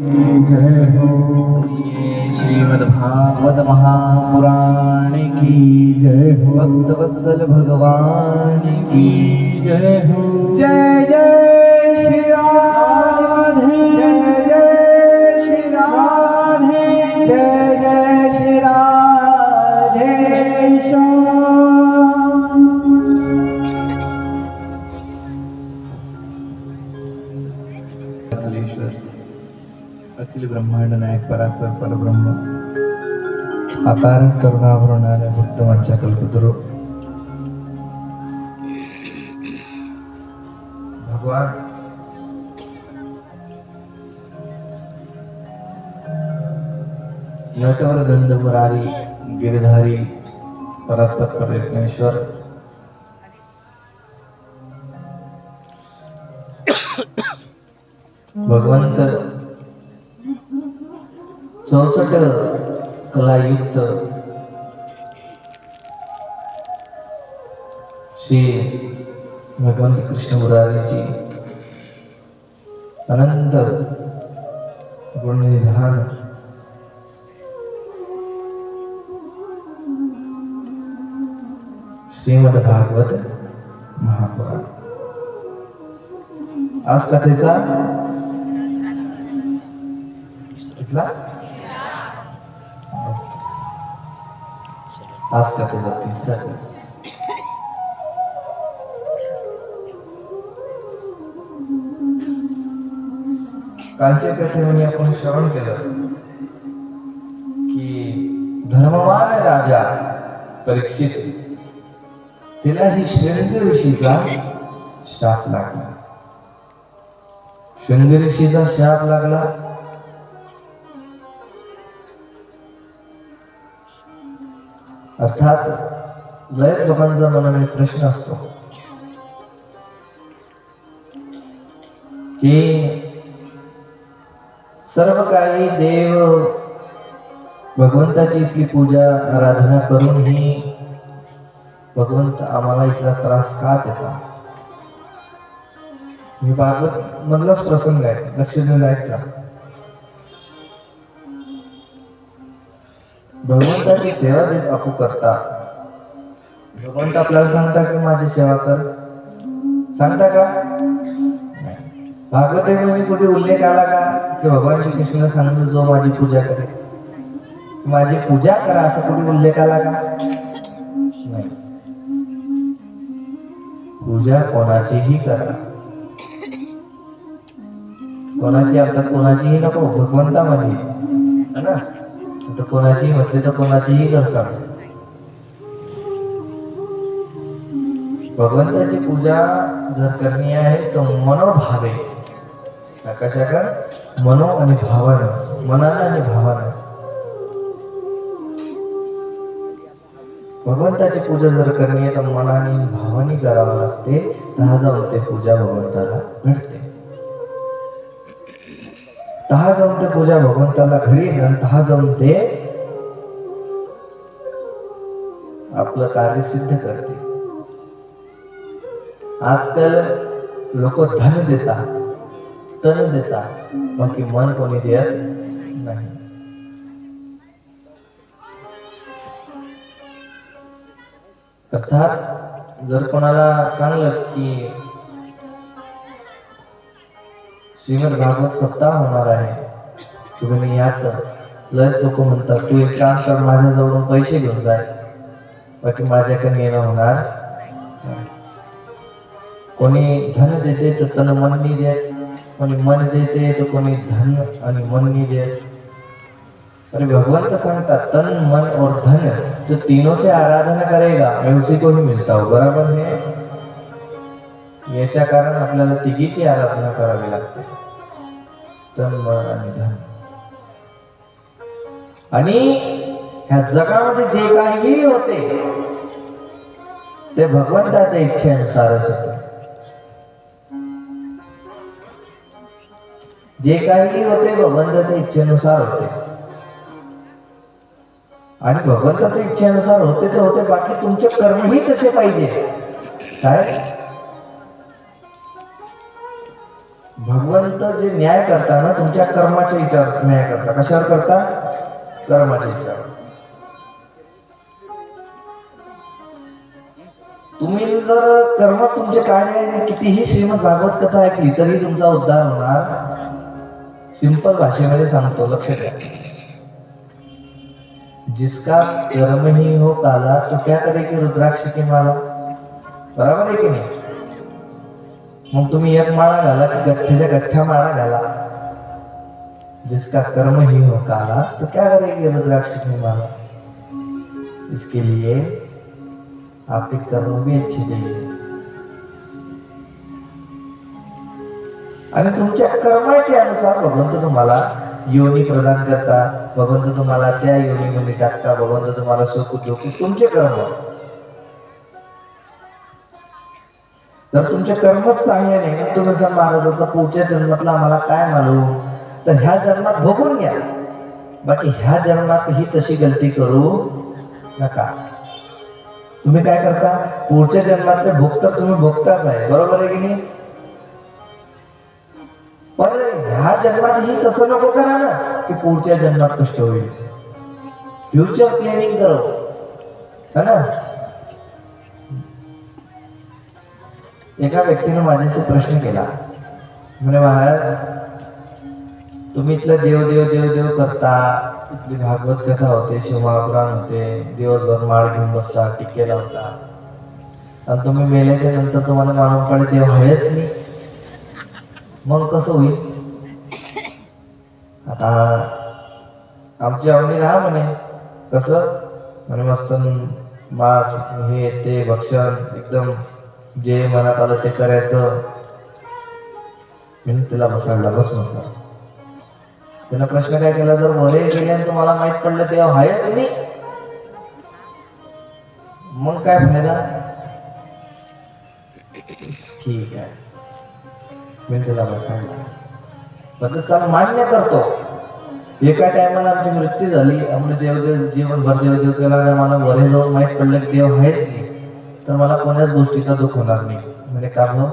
जय हो। ये श्रीमद्भागवत महापुराण की जय हो। भक्तवत्सल भगवान की जय हो। जय जय श्री राधे, जय जय श्री राधे, जय जय श्री राधे अखिल ब्रह्मांड नायक परात्पर परब्रह्म अकारण करुणाभरणाऱ्या भक्तवांच्या कल्पतरू भगवान नटवर गंध मुरारी गिरधारी परात्पर परमेश्वर भगवंत 64 कलायुक्त श्री भगवंत कृष्ण मुरारीची अनंत गुणनिधान श्रीमद भागवत महापुराण आज कथेचा कितला आज कथेचा तिसरा दिवस. कालच्या कथेमध्ये आपण श्रवण केलं की धर्मवान राजा परीक्षित तिलाही शृंग ऋषीचा शाप लागला. शृंग ऋषीचा शाप लागला. अर्थात लयच लोकांचा मनात प्रश्न असतो की सर्व काही देव भगवंताची इथली पूजा आराधना करूनही भगवंत आम्हाला इथला त्रास का देतात. मी भागवत मधलाच प्रसंग आहे, लक्ष द्यायचा. भगवंताची सेवा जे आपण करता भगवंत आपल्याला सांगता की माझी सेवा कर, सांगता का? भागवतामध्ये कुठे उल्लेख आला का की भगवान श्रीकृष्ण सांगितलं जो माझी पूजा करे माझी पूजा करा असा कुठे उल्लेख आला का? नाही. पूजा कोणाचीही करा, कोणाची अर्थात कोणाचीही नको, भगवंतामध्ये है ना. तर कोणाचीही म्हटले तर कोणाचीही करसाल. भगवंताची पूजा जर करणी आहे तर मनोभावे कशा कर मनो आणि भावानं, मनानं आणि भावानं. भगवंताची पूजा जर करणी आहे तर मनाने भावाने करावं लागते. तहा जाऊन ते पूजा भगवंताला घडते. तहा जाऊन ते पूजा भगवंताला घडीन, तहा जाऊन ते आपलं कार्य सिद्ध करते. आजकाल लोक धन देतात, तन देतात, बाकी मन कोणी देत नाही. अर्थात जर कोणाला सांगलं की श्रीमद भागवत सप्ताह होणार आहे, तुम्ही याचं लस लोक म्हणतात तू एक काम कर, माझ्याजवळून पैसे घेऊन जाय, बाकी माझ्याकडे येणं होणार. कोणी धन देते तर तन मन नाही देत, कोणी मन देते तर कोणी धन आणि मन नाही देत. अरे भगवंत सांगतात तन मन और धन तो तीनों से आराधना करेगा मैं उसी को ही मिलता हूँ. बराबर है. याच्या कारण आपल्याला तिघीची आराधना करावी लागते, तन मन आणि धन. आणि ह्या जगामध्ये जे काही होते ते भगवंताच्या इच्छेनुसारच होते. जे काही होते भगवंताच्या इच्छेनुसार होते. आणि भगवंताच्या इच्छेनुसार होते ते होते, बाकी तुमचे कर्मही तसे पाहिजे. काय भगवंत जे न्याय करता ना, तुमच्या कर्माच्या विचार न्याय करता. कशावर करता? कर्माच्या विचार. तुम्ही जर कर्मच तुमचे कार्य आहे, कितीही श्रीमद भागवत कथा ऐकली तरी तुमचा उद्धार होणार. सिंपल भाषेमध्ये सांगतो, लक्ष द्या. जिसका कर्म ही हो काला तो क्या करे की रुद्राक्ष की माला. बरोबर आहे की नाही? मग तुम्ही एक माळा घाला की गठ्ठीच्या गठ्ठ्या माळा घाला. जिसका कर्म ही हो काला तो क्या करेगी रुद्राक्ष की माला. इसके लिए आपके कर्म भी अच्छे चाहिए. आणि तुमच्या कर्माच्या अनुसार भगवंत तुम्हाला योनी प्रदान करता. भगवंत तुम्हाला त्या योनीमध्ये टाकता. भगवंत तुम्हाला सुख दुःख तुमचे कर्म. तर तुमचे कर्मच चांगले नाही ना, तुम्ही असं मारत होता पुढच्या जन्मातला आम्हाला काय मालूम, तर ह्या जन्मात भोगून घ्या. बाकी ह्या जन्मात ही तशी गलती करू नका. तुम्ही काय करता? पुढच्या जन्मातले भोग तर तुम्ही भोगताच आहे. बरोबर आहे की नाही? पण ह्या जन्मात ही तसं नको करा ना की पुढच्या जन्मात कष्ट होईल. फ्युचर प्लॅनिंग करो, है ना. एका व्यक्तीने माझ्याशी प्रश्न केला, म्हणे महाराज तुम्ही इथलं देव देव देव देव करता, इथली भागवत कथा होते, शिवमहापुराण होते, दिवसभर माळ घेऊन बसता, टिके लावता, आणि तुम्ही मेल्याच्या नंतर तुम्हाला मालूम पडे देव आहेच नाही, मग कसं होईल. आता आमची अवनी राहा म्हणे. कसं म्हणे? मस्त मांस हे ते भक्षण एकदम जे मनात आलं ते करायचं. मी तिला बसायला बस म्हटलं. त्यानं प्रश्न काय केला, जर वरे गेल्याने तुम्हाला माहित पडलं देव आहेच नाही, मग काय फायदा. ठीक आहे, मी तिला बसायला म्हटलं चला मान्य करतो. एका टायमाला आमची मृत्यू झाली, आम्ही देवदेव जीवनभर देवदेव केला, मला वरे जाऊन माहीत पडलं की देव आहेच नाही, तर मला कोणाच गोष्टीचा दुःख होणार नाही. म्हणजे का मग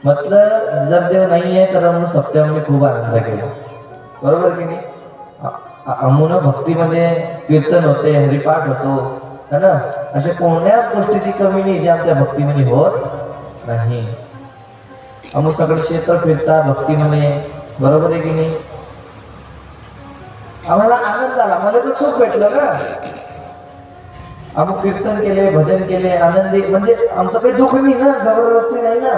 म्हटलं जर देव नाही आहे तर आम्ही सप्त्यामध्ये खूप आनंद केला. बरोबर की नाही? अमुन भक्तीमध्ये कीर्तन होते, हरिपाठ होतो, है ना. अशा कोणत्याच गोष्टीची कमी नाही जी आमच्या भक्तीमध्ये होत नाही. अमुक सगळे क्षेत्र फिरता भक्तीमध्ये. बरोबर आहे की नाही? आम्हाला आनंद आला, मला तर सुख भेटलं ना. आम्ही कीर्तन केले, भजन केले, आनंदी, म्हणजे आमचं काही दुःख नाही ना, जबरदस्ती नाही ना,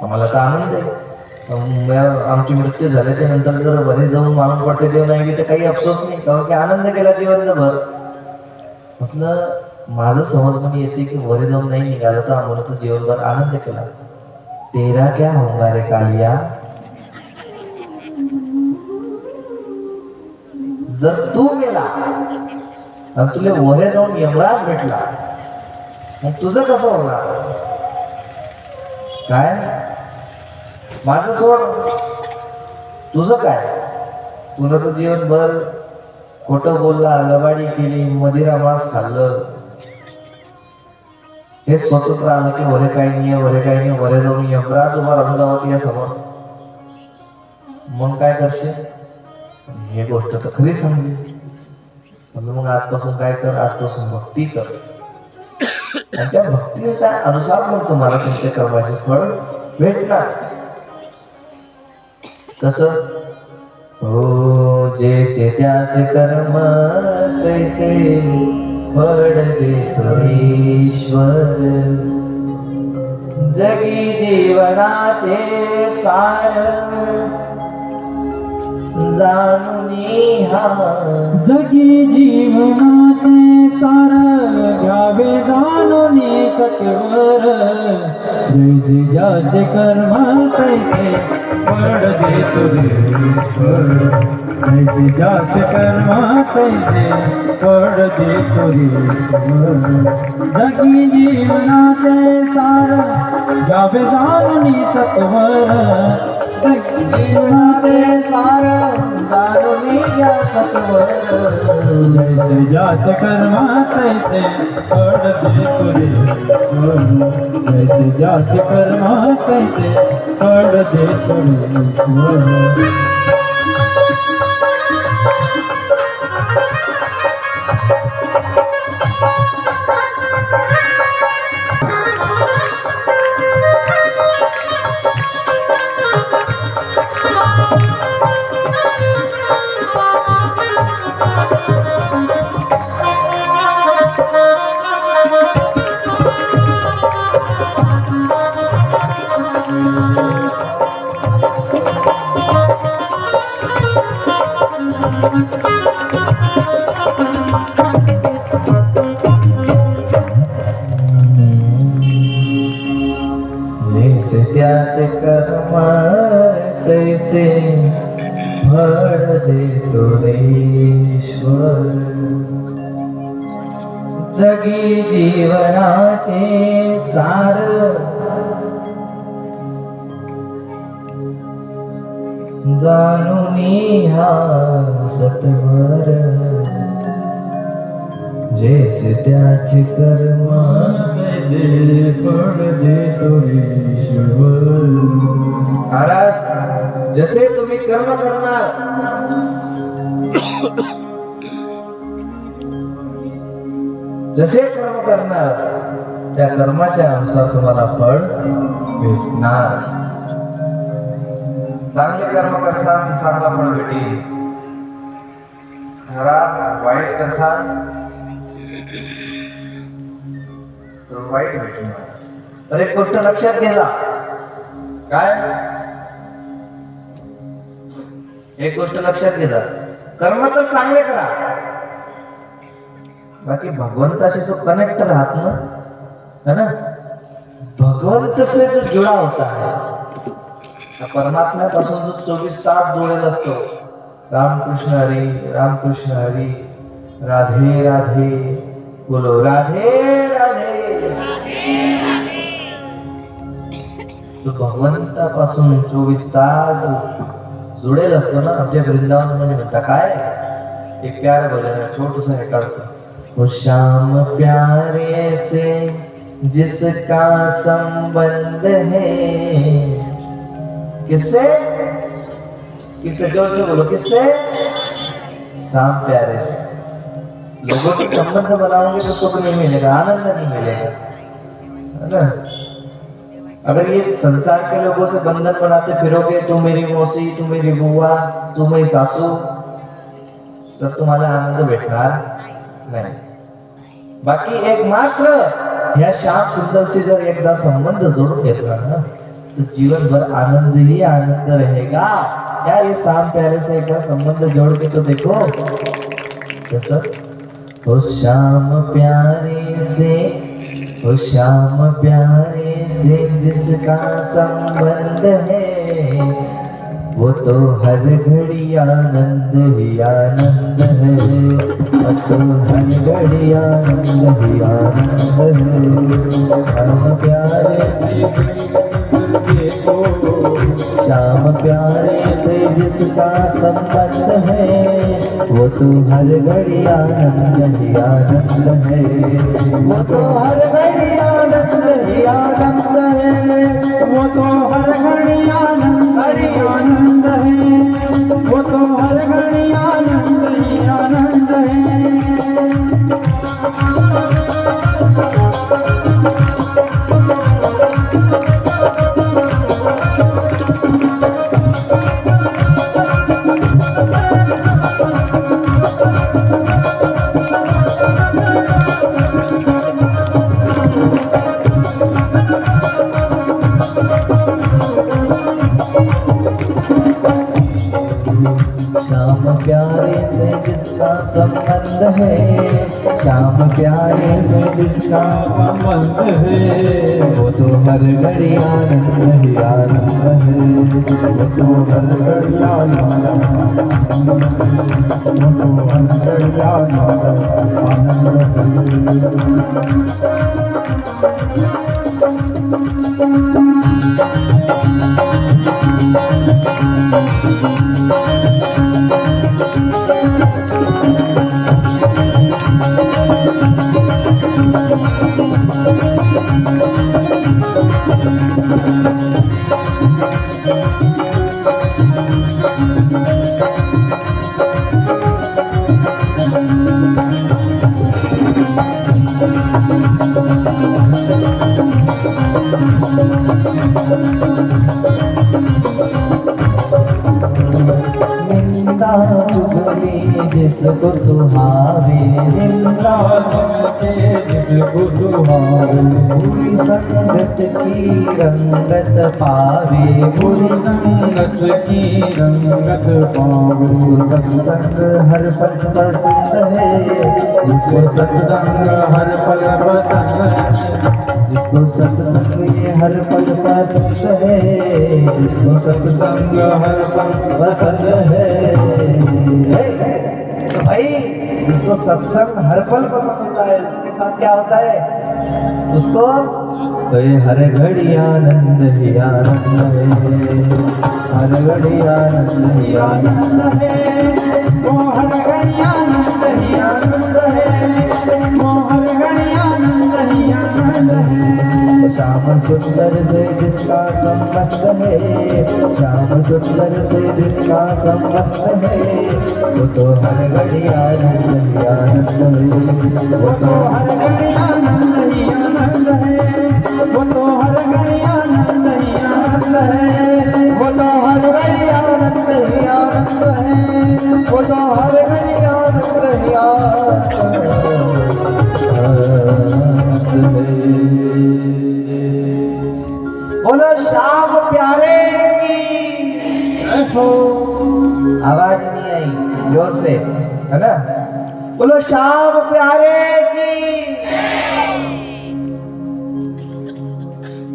आम्हाला तर आनंद आहे. आमची मृत्यू झाल्याच्या नंतर जर बरे जाऊन मालूम पडते देव नाही तर काही अफसोस नाही, कारण की आनंद केला जीवनभर. म्हटलं माझं समजमध्ये येते की वरे जाऊन नाही निघालं तर आम्हाला तर जीवनभर आनंद केला. तेरा क्या होगा रे कालिया. जर तू गेला आणि तुला वरे जाऊन यमराज भेटला, मग तुझं कसं होणार. काय माझं सोड, तुझं काय. तुला तर जीवनभर खोटं बोलला, लबाडी केली, मदिरा मांस खाल्लं, हे स्वतंत्र आलं की वरे काही नाही, वरे काही नाही, वरे जाऊन यमराज उभा राहून जावं या समोर, मग काय करशील. ही गोष्ट तर खरी सांगली. म्हणजे मग आजपासून काय कर, आजपासून भक्ती कर, आणि त्या भक्तीच्या अनुसार मग तुम्हाला तुमच्या कर्माचे फळ भेटणार. कसं? हो जैसे त्याचे कर्म तैसे फळ देतो ईश्वर. जगी जीवनाचे सार जाणूनी हा. जगी जीवनाचे सार घ्यावे जाणूनी सत्वर. जैसे ज्याचे कर्म तैसे फळ देतो ईश्वर. जैसे ज्याचे कर्म तैसे फळ देतो ईश्वर. जगी जीवनाचे सार घ्यावे जाणूनी सत्वर. जीवनाचे सार जाणून घ्या सत्वर. जैसे ज्याचे कर्म तैसे फळ देतो रे ईश्वर जैसे ज्याचे कर्म तैसे फळ देतो रे ईश्वर जैसे त्याचे कर्म तैसे फळ देतो रे ईश्वर जगी जीवनाचे सार जाणूनी हा सत्वर जैसे त्याचे कर्म तैसे फळ देतो रे ईश्वर महाराज जसे तुम्ही कर्म करणार जसे कर्म करणार त्या कर्माच्या अनुसार तुम्हाला फळ भेटणार चांगले कर्म करसाल चांगला फळ भेटेल खराब वाईट करसाल तर वाईट भेटणार तर एक गोष्ट लक्षात घ्या काय एक गोष्ट लक्षात घ्या कर्म तर चांगले करा बाकी भगवंताशी जो कनेक्ट राहत ना है ना भगवंत से जो जुड़ा होता है परमात्म्यापासून जो 24 तास जोडेल असतो रामकृष्ण हरी राधे राधे बोलो राधे राधे तो भगवंतापासून 24 तास जुडेल असतो ना आमच्या वृंदावन मध्ये म्हणता काय एक प्यार भजन छोटस हे काढतो वो श्याम प्यारे से जिसका संबंध है किससे किससे जोर से बोलो किससे श्याम प्यारे से लोगों से संबंध बनाओगे तो सुख नहीं मिलेगा आनंद नहीं मिलेगा है ना अगर ये संसार के लोगों से बंधन बनाते फिरोगे तू मेरी मौसी तू मेरी बुआ तू मेरी सासू तर तुम्हाला आनंद भेटणार नाही बाकी एक मात्र ह्या श्याम सुंदर से जर एकदा संबंध जोडून घेतला ना तो जीवन भर आनंद ही आनंद रहेगा यार ये श्याम प्यारे से एक बार संबंध जोड़ के तो देखो कैसा ओ श्याम प्यारे से ओ श्याम प्यारे से जिसका संबंध है वो तो हर घड़ी आनंद ही आनंद है वो तो हर घड़ी आनंद ही आनंद है श्याम प्यारे से श्याम प्यारे से जिसका संबंध है वो तो हर घड़ी आनंद ही आनंद है वो तो हर घड़ी आनंद ही आनंद है वो तो हर घड़ी आनंद है वो तो हर घड़ी आनंद ही आनंद है श्याम प्यारे से जिसका संबंध है श्याम प्यारे से जिसका संबंध है वो तो हर घड़ी आनंद ही आनंद है वो तो हर घड़ी आनंद वो तो हर घड़ी आनंद निंदा चुगली जिसको सुहावे, निंदा जिसको सुहावे, बुरी संगत की रंगत पावे, बुरी संगत की रंगत पावे। जिसको सत्संग हर पल पसंद है, जिसको सत्संग हर पल पसंद है, जिसको सत्संग ये हर पल पसंद है, जिसको सत्संग हर पल पसंद है। तो भाई जिसको सत्संग हर पल पसंद होता है उसके साथ क्या होता है, उसको ये हर घड़ी आनंद ही आनंद है, हर घड़ी आनंद ही आनंद है, वो हर घड़ी आनंद ही आनंद है, वो हर घड़ी आनंद ही आनंद है। श्याम सुंदर से जिसका संबंध है, श्याम सुंदर से जिसका संबंध है, वो तो हर घड़ी आनंद ही आनंद है, वो तो हर घड़ी आनंद ही आनंद है, वो तो हर घड़ी आनंद ही आनंद है, वो तो हर घड़ी आनंद ही आनंद है, वो तो हर घड़ी आनंद ही आनंद है। बोलो श्याम प्यारे की। आवाज नहीं आई जोर से, है ना? बोलो श्याम प्यारे की।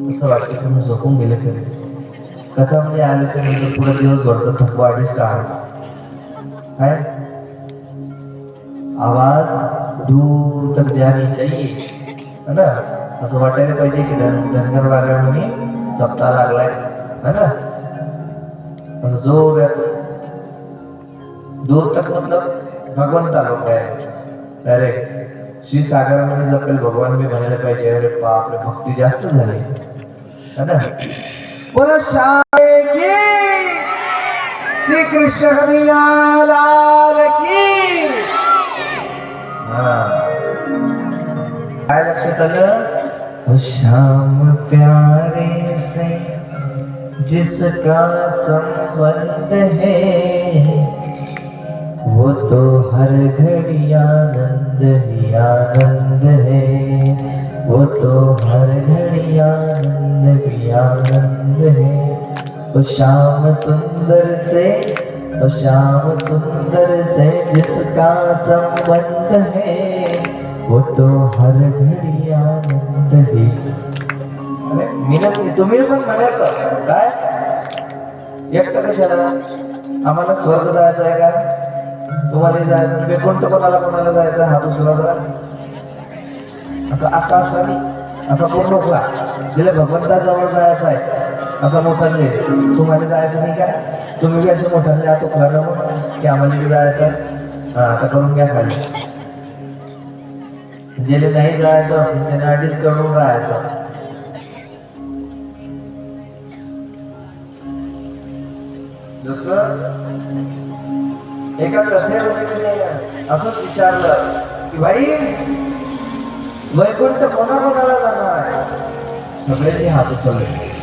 असं वाटतं तुम्ही झोपून गेले खरेच. कथा म्हणजे आल्याच्या नंतर पुढे दिवसभरचा थकवा अडीच आहे. आवाज दूर तक जानी चाहिए, है ना? असं वाटायला पाहिजे की धनगर वाड्यामध्ये सप्ताह लागलाय, है ना? असं जोर येतो दूर तक, मतलब भगवंता लोक आहे डायरेक्ट श्री सागरामध्ये जपेल भगवान मी म्हणायला पाहिजे. अरे बापरे, भक्ती जास्त झाली, है ना? बोलो शाहे की, श्री कृष्ण कन्हैया लाल की. काय लक्षात आलं? वो श्याम प्यारे से जिसका संबंध है, वो तो हर घड़ी आनंद ही आनंद है, वो तो हर घड़ी आनंद ही आनंद है. वो श्याम सुंदर से, वो श्याम सुंदर से जिसका संबंध है, वो तो हर घड़ी आनंद ही. अरे मीनच नाही, तुम्ही पण म्हणायचं काय एकटं कशाला? आम्हाला स्वर्ग जायचं आहे का? तुम्हाला जायचं नाही, कोणतं कोणाला कोणाला जायचं? हात उचला जरा. असं असं असं नाही, असं करू नको का? जिला भगवंताजवळ जायचं आहे असं मोठाले तुम्हाला जायचं नाही का? तुम्ही बी असे मोठाले हात उचला ना मग की आम्हाला बी जायचं आहे. हा आता करून घ्या खाली. ज्याला नाही जायचं असेल त्याने अडीच करून राहायचं. जसं एका कथेमध्ये असंच विचारलं की भाई वैकुंठ कोणाकोणाला जाणार आहे? सगळ्यांनी हात उचलले.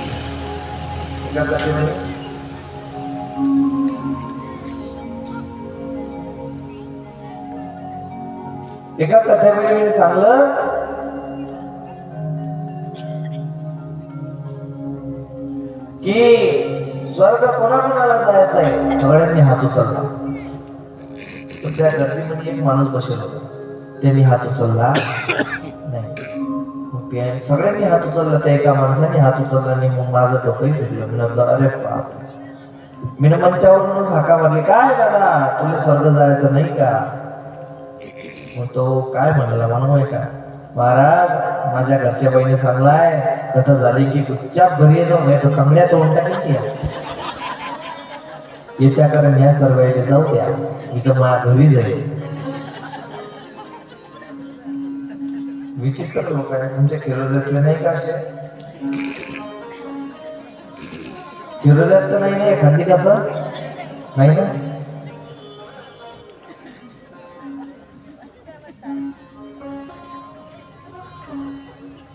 एका कथेमध्ये सांगलं की स्वर्ग कोणाकोणाला जायचं आहे? सगळ्यांनी हात उचलला. पण त्या गर्दीमध्ये एक माणूस बसेल होता, त्यांनी हात उचलला नाही. मग ते सगळ्यांनी हात उचलला, त्या एका माणसाने हात उचलला आणि मग माझं डोकंही फिरलं. मी म्हटलं अरे बाप. मी मंचावरूनच हाका मारली, काय दादा तुला स्वर्ग जायचं नाही का? मग तो काय म्हणला मला माहिती का? महाराज माझ्या घरच्या बहिणी सांगलाय कथा झाली की गुच्चाप घरी येतो, नाही तर तांगड्या तोडून टाकायची. याच्या कारण ह्या सर्व जाऊ द्या, इथं माझ्या घरी जाईल. विचित्र लोक आहे तुमच्या खेरोद्यातले नाही का? असे खेरोद्यात तर नाही ना एखादी कसं नाही ना?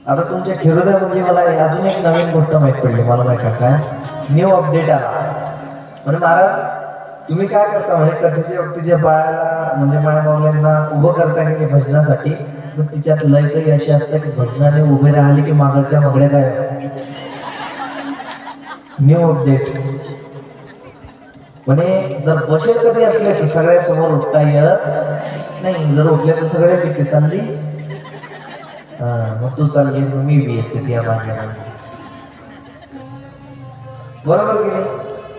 आता तुमच्या खेरोद्या म्हणजे मला अजून एक नवीन गोष्ट माहित पडली. मला नाही का काय न्यू अपडेट आला म्हणजे महाराज तुम्ही काय करता म्हणे कधीच्या व्यक्तीच्या बायाला म्हणजे माय माऊल्यांना उभं करता की नाही भजनासाठी, पण तिच्यात लय काही अशी असतं की भजनाने उभे राहिले की मागच्या मागड्या काय न्यू अपडेट. म्हणे जर बसेल कधी असले तर सगळ्या समोर उठता येत नाही, जर उठले तर सगळे तिथे चालली. मग तू चालली मग मी बी येते त्या मागे बरोबर की नाही.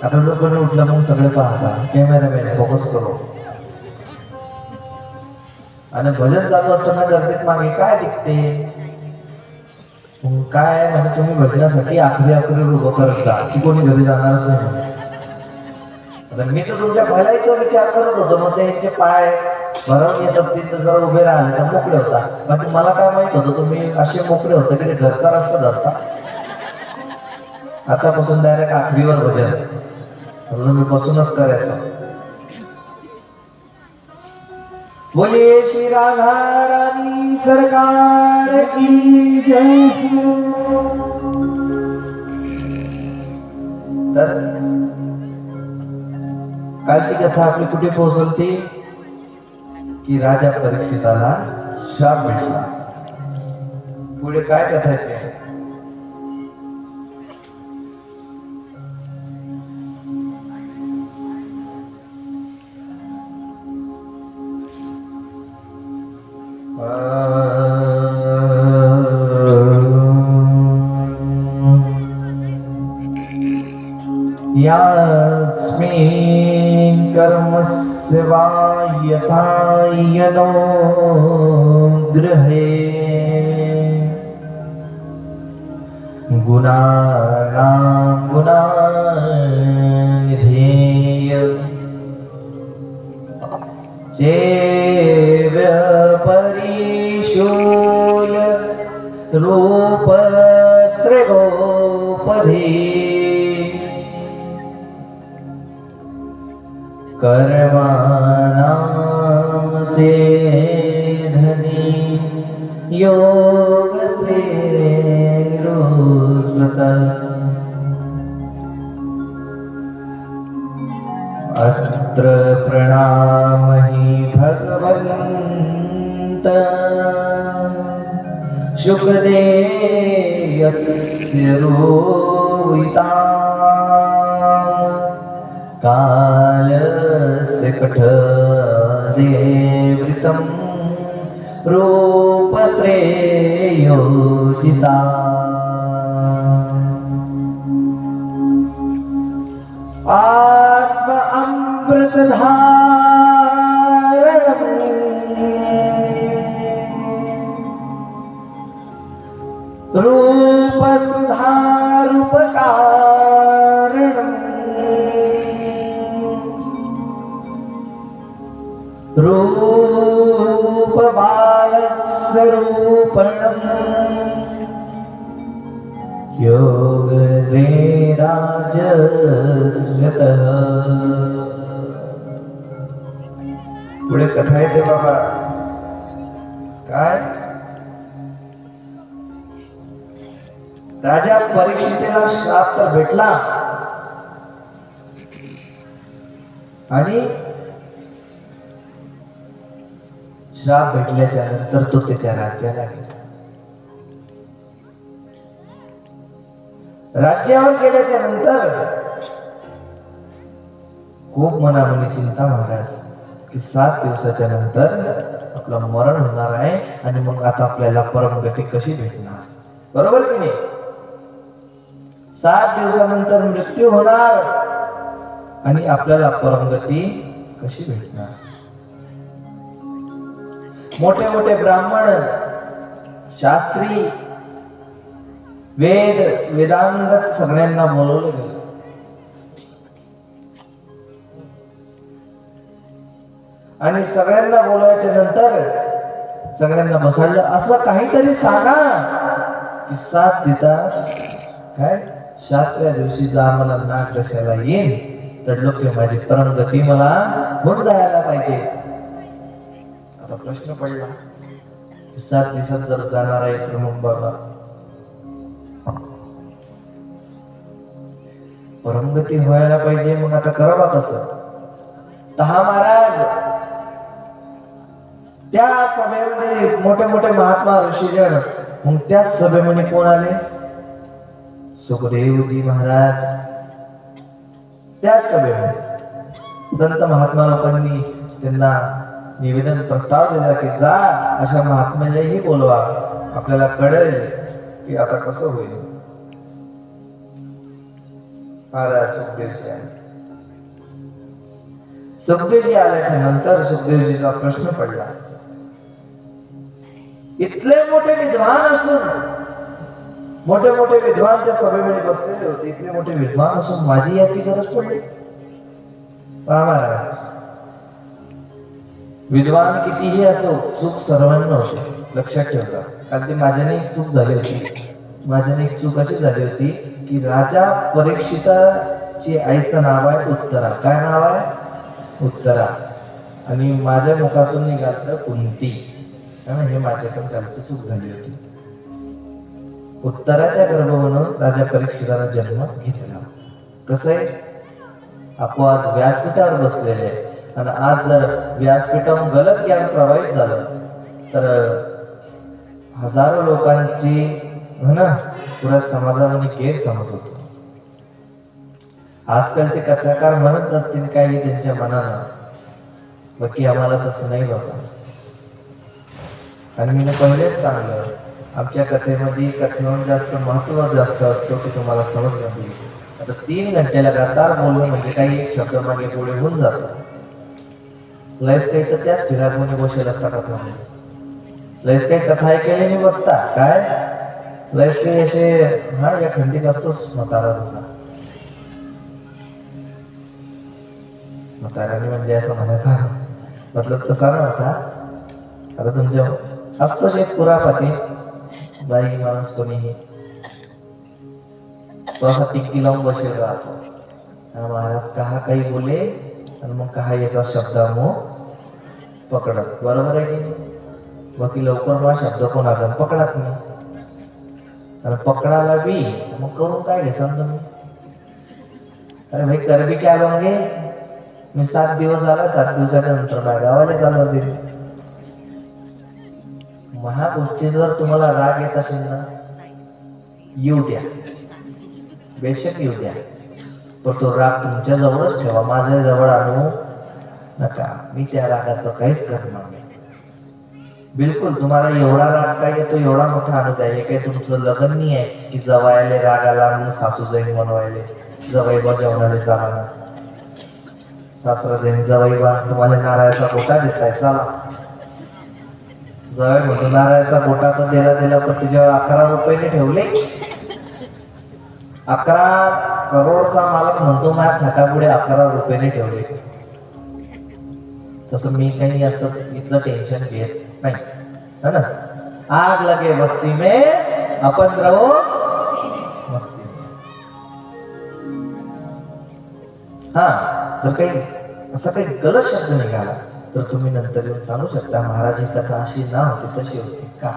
आता जर कोणी उठलं मग सगळे पाहता कॅमेरामॅन फोकस करो, आणि भजन चालू असताना गर्दीत मागे काय दिसते काय म्हणजे तुम्ही भजनासाठी आखरी उभं करत जा की कोणी घरी जाणारच नाही म्हणे. आता मी तर तुमच्या भलाईचा विचार करत होतो, मग त्यांचे पाय भरवून येत असतील तर जरा उभे राहिले तर मोकळे होता. बाकी मला काय माहित होतं तुम्ही असे मोकळे होते की घरचा रस्ता धरता. आतापासून डायरेक्ट आखरीवर भजन तुम्ही बसूनच करायचं. बोलिए श्री राधा रानी सरकार की जय. तर कालची कथा आपली कुठे पोहोचलती की राजा परीक्षिताला शाप भेटला. पुढे काय कथा आहे ते यास्मिन् कर्मस्य वा यथा यनो गृहे गुणानां गुणानिधेय चैव परिशूल रूपस्त्रिगोपधे कर्माणां सेधने योगस्त्रेरुस्मृतः अत्र प्रणामहि भगवन्त शुकदेयस्य रोहिता कालस्य कठदेवृतं रूपस्त्रेयोजिता आत्म अमृतधारणम् रूपसुधारूपकारणम् रूपबालस्वरूपणम् योगद्वैराजस्व्यतः. पुढे कथा येते बाबा काय राजा परीक्षितेला श्राप तर भेटला आणि श्राप भेटल्याच्या नंतर तो त्याच्या राज्याला गेला. राज्यावर गेल्याच्या नंतर खूप मनामनी चिंता महाराज की 7 दिवसाच्या नंतर आपलं मरण होणार आहे आणि मग आता आपल्याला परमगती कशी भेटणार. बरोबर की नाही. 7 दिवसानंतर मृत्यू होणार आणि आपल्याला परमगती कशी भेटणार. मोठे मोठे ब्राह्मण शास्त्री वेदांगत सगळ्यांना बोलवलं गेलं. आणि सगळ्यांना बोलवायच्या नंतर सगळ्यांना बसवलं. असं काहीतरी सांगा की 7 देता काय 7व्या दिवशी जा मला नाग दशाला येईन तर लोक माझी परमगती मला होऊन जायला पाहिजे. आता प्रश्न पडला 7 दिवसात जर जाणार आहे तर मग बघा परमगती व्हायला पाहिजे. मग आता करावा कसं. दहा महाराज त्या सभेमध्ये मोठे मोठे महात्मा ऋषीजन, मग त्या सभेमध्ये कोण आले? सुखदेवजी महाराज. त्या सभेमध्ये संत महात्मा लोकांनी त्यांना निवेदन प्रस्ताव दिला की जा अशा महात्म्यालाही बोलवा, आपल्याला कळेल की आता कसं होईल. महाराज सुखदेवजी आले. सुखदेवजी आल्याच्या नंतर सुखदेवजीचा प्रश्न पडला, इथले मोठे विद्वान असून, मोठे मोठे विद्वान त्या सभेमध्ये बसलेले होते, इथले मोठे विद्वान असून माझी याची गरज पडली? महाराज, विद्वान कितीही असो, चूक सर्वांना होते, लक्षात ठेवा. कारण ती माझ्याने एक चूक झाली होती. माझ्याने एक चूक अशी झाली होती की राजा परीक्षिताची आईचं नाव आहे उत्तरा. काय नाव आहे? उत्तरा. आणि माझ्या मुखातून निघालं कुंती. हे माझ्याकडून त्यांची चूक झाली होती. उत्तराच्या गर्भावरून राजा परीक्षिताला जन्म घेतला. कसं आहे, आपण आज व्यासपीठावर बसलेले आहे आणि आज जर व्यासपीठावरून गलत ज्ञान प्रवाहित झालं तर हजारो लोकांची पुऱ्या समाजामध्ये गैरसमज होतो. आजकालचे कथाकार म्हणत असतील काही त्यांच्या मनानं, बाकी आम्हाला तसं नाही बाबा. आणि मी पहिलेच सांगलं, आमच्या कथेमध्ये कथेहून जास्त महत्व जास्त असतो की तुम्हाला समज नाही. आता 3 घंटे लगातार बोलणं म्हणजे काही एक शब्द मागे पुढे होऊन जातो. लयच काही तर त्याच फिरागमध्ये बसेल असता कथामध्ये. लयच काही कथा ऐकायला नाही बसता. काय लयच काही असे या खंडीत असतोच म्हातारा. तसा म्हाताराने म्हणजे असं म्हणायचा मतलब तसा नव्हता. आता तुमच्या असतोच एक कुरापाती बाई माणूस कोणीही, तो असा टिक्की लावून बसेल राहतो. महाराज कहा काही बोले आणि मग कहा याचा शब्द मग पकडत. बरोबर आहे की नाही? बाकी लवकर मला शब्द कोण आला पकडत नाही. आणि पकडायला बी मग करून काय घेसान तुम्ही? अरे भाई कर बी काय लोगे, मी 7 दिवस आला, 7 दिवसाच्या नंतर माझ्या गावाला चालू होते. महा गोष्टी जर तुम्हाला राग येत असेल ना, येऊ द्या, बेशक येऊ द्या, पण तो राग तुमच्या जवळच ठेवा. माझ्या जवळ आणू नका. मी त्या रागाचं काहीच करणार नाही. बिलकुल. तुम्हाला एवढा राग काय येतो, एवढा मोठा अनुभव आहे. हे काही तुमचं लग्न नाही आहे की जवायले राग आला म्हणून सासू जाईन बनवायले, जवाई बा जेवणाले चाला, सासरा जाईन जवाई बा तुम्हाला नारळाचा गोटा देताय चला. जवाई म्हणतो नारळाचा गोटा तर दिला पण तिच्यावर 11 रुपये ठेवले. 11 करोडचा मालक म्हणतो माझ्या थाटापुढे 11 रुपये ठेवले. तसं मी काही असं इथलं टेन्शन घेत नाही, है ना. आग लगे बस्ती में अपन रहो मस्ती में. जर काही असा काही गलत शब्द निघाला तर तुम्ही नंतर येऊन सांगू शकता महाराज ही कथा अशी ना होती तशी होती. का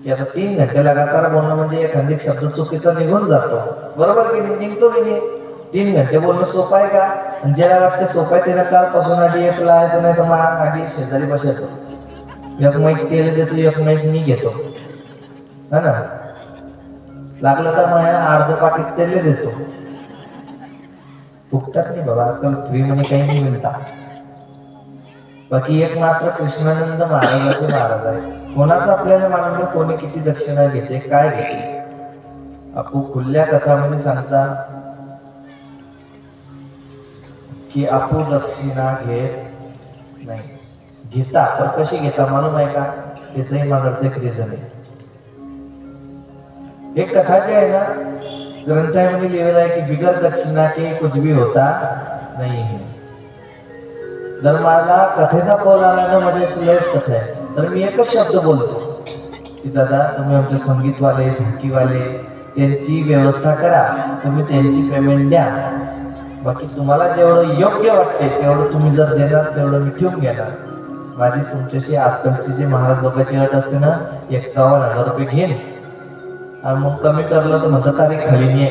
की आता 3 घंटे लगातार बोलणं म्हणजे एखादी शब्द चुकीचा निघून जातो. बरोबर की नाही? निघतो की नाही? 3 घंटे बोलणं सोपं आहे का? आणि ज्याला वाटतं सोपं आहे त्याला कालपासून आधी एक लावायचं, नाही तर मग आधी शेजारी बसायचं. एक माईक तेल देतो, एक माईक मी घेतो, है ना. लागलं तर मग अर्ध पाकिट तेल देतो. फुकटात नाही बाबा, आजकाल फ्री मध्ये काही नाही मिळता. बाकी एक मात्र कृष्णानंद महाराजाचे महाराज आहे. कोणाचं आपल्याला मानलं, कोणी किती दक्षिणा घेते, काय घेते. आपू खुल्या कथामध्ये सांगता की आपू दक्षिणा घेत नाही. घेता पण कशी घेता मालूम आहे का? त्याचंही मागचं एक रिझन आहे. एक कथा जी आहे ना, ग्रंथामध्ये लिहिलेलं आहे की बिगर दक्षिणा के कुछ भी होता नाही है. जर मला कथेचा कॉल आला ना, माझ्या लयच कथा आहे, तर मी एकच शब्द बोलतो की दादा तुम्ही आमचे संगीतवाले झाकीवाले त्यांची व्यवस्था करा, तुम्ही त्यांची पेमेंट द्या. बाकी तुम्हाला जेवढं योग्य वाटते तेवढं तुम्ही जर देणार तेवढं मी ठेवून घेणार. माझी तुमच्याशी आजकालची जी महाराज लोकांची अट असते ना, 51,000 रुपये घेईन आणि मग कमी करलं तर म्हणतात तारीख खाली नाही.